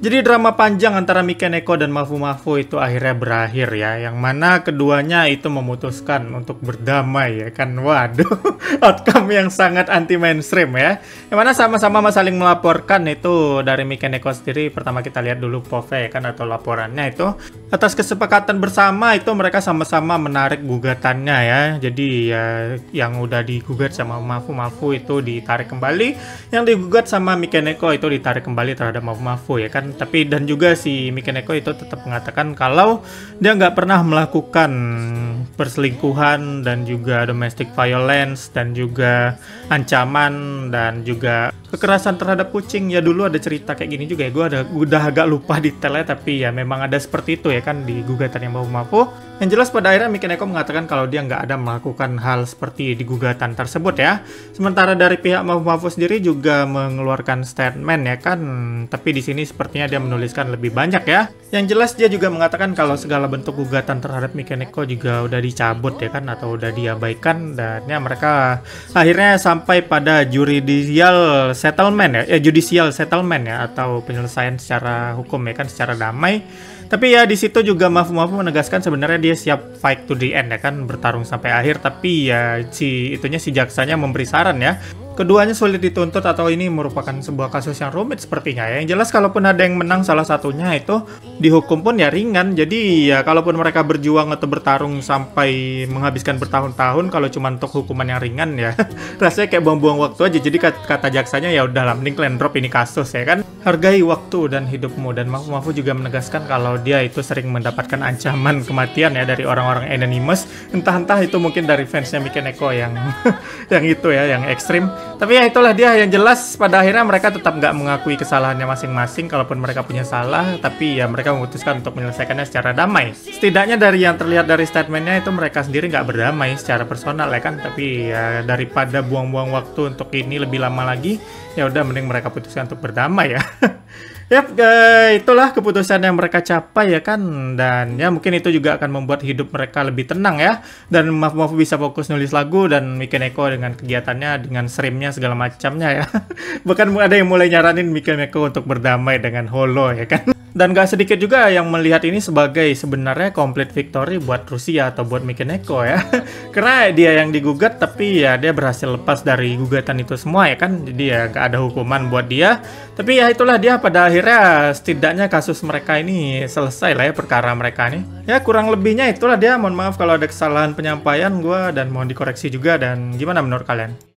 Jadi drama panjang antara Mikeneko dan Mafu-Mafu itu akhirnya berakhir ya, yang mana keduanya itu memutuskan untuk berdamai ya kan. Waduh, outcome yang sangat anti mainstream ya. Yang mana sama-sama saling melaporkan itu dari Mikeneko sendiri. Pertama kita lihat dulu POV ya kan, atau laporannya itu. Atas kesepakatan bersama itu mereka sama-sama menarik gugatannya ya. Jadi ya yang udah digugat sama Mafu-Mafu itu ditarik kembali, yang digugat sama Mikeneko itu ditarik kembali terhadap Mafu-Mafu ya kan. Tapi dan juga si Mikeneko itu tetap mengatakan kalau dia nggak pernah melakukan perselingkuhan dan juga domestic violence dan juga ancaman dan juga kekerasan terhadap kucing. Ya dulu ada cerita kayak gini juga ya, gue udah agak lupa detailnya, tapi ya memang ada seperti itu ya kan di gugatan yang Mafu-Mafu. Yang jelas pada akhirnya Mikeneko mengatakan kalau dia nggak ada melakukan hal seperti di gugatan tersebut ya. Sementara dari pihak Mafu-Mafu sendiri juga mengeluarkan statement ya kan, tapi di sini sepertinya dia menuliskan lebih banyak ya. Yang jelas dia juga mengatakan kalau segala bentuk gugatan terhadap Mikeneko juga udah dicabut ya kan, atau udah diabaikan, dan ya mereka akhirnya sampai pada judicial settlement ya, atau penyelesaian secara hukum ya kan, secara damai. Tapi ya di situ juga Mafu-Mafu menegaskan sebenarnya dia siap fight to the end ya kan, bertarung sampai akhir. Tapi ya si jaksanya memberi saran ya, keduanya sulit dituntut atau ini merupakan sebuah kasus yang rumit sepertinya ya. Yang jelas kalaupun ada yang menang salah satunya itu dihukum pun ya ringan. Jadi ya kalaupun mereka berjuang atau bertarung sampai menghabiskan bertahun-tahun, kalau cuma untuk hukuman yang ringan ya rasanya kayak buang-buang waktu aja. Jadi kata jaksanya ya udahlah, mending kalian drop ini kasus ya kan. Hargai waktu dan hidupmu. Dan Mafu-Mafu juga menegaskan kalau dia itu sering mendapatkan ancaman kematian ya dari orang-orang anonymous. Entah-entah itu mungkin dari fansnya Mikeneko yang yang itu ya, yang ekstrim. Tapi ya itulah dia, yang jelas pada akhirnya mereka tetap nggak mengakui kesalahannya masing-masing kalaupun mereka punya salah. Tapi ya mereka memutuskan untuk menyelesaikannya secara damai. Setidaknya dari yang terlihat dari statementnya itu mereka sendiri nggak berdamai secara personal ya kan. Tapi ya daripada buang-buang waktu untuk ini lebih lama lagi, ya udah mending mereka putuskan untuk berdamai ya. Yap, itulah keputusan yang mereka capai ya kan. Dan ya mungkin itu juga akan membuat hidup mereka lebih tenang ya. Dan Mafu-Mafu bisa fokus nulis lagu, dan Mikeneko dengan kegiatannya, dengan streamnya segala macamnya ya. Bahkan ada yang mulai nyaranin Mikeneko untuk berdamai dengan Holo ya kan. Dan gak sedikit juga yang melihat ini sebagai sebenarnya complete victory buat Rusia atau buat Mikeneko ya. Karena dia yang digugat, tapi ya dia berhasil lepas dari gugatan itu semua ya kan. Jadi ya gak ada hukuman buat dia. Tapi ya itulah dia, pada akhirnya setidaknya kasus mereka ini selesai lah ya, perkara mereka ini. Ya kurang lebihnya itulah dia. Mohon maaf kalau ada kesalahan penyampaian gue dan mohon dikoreksi juga. Dan gimana menurut kalian?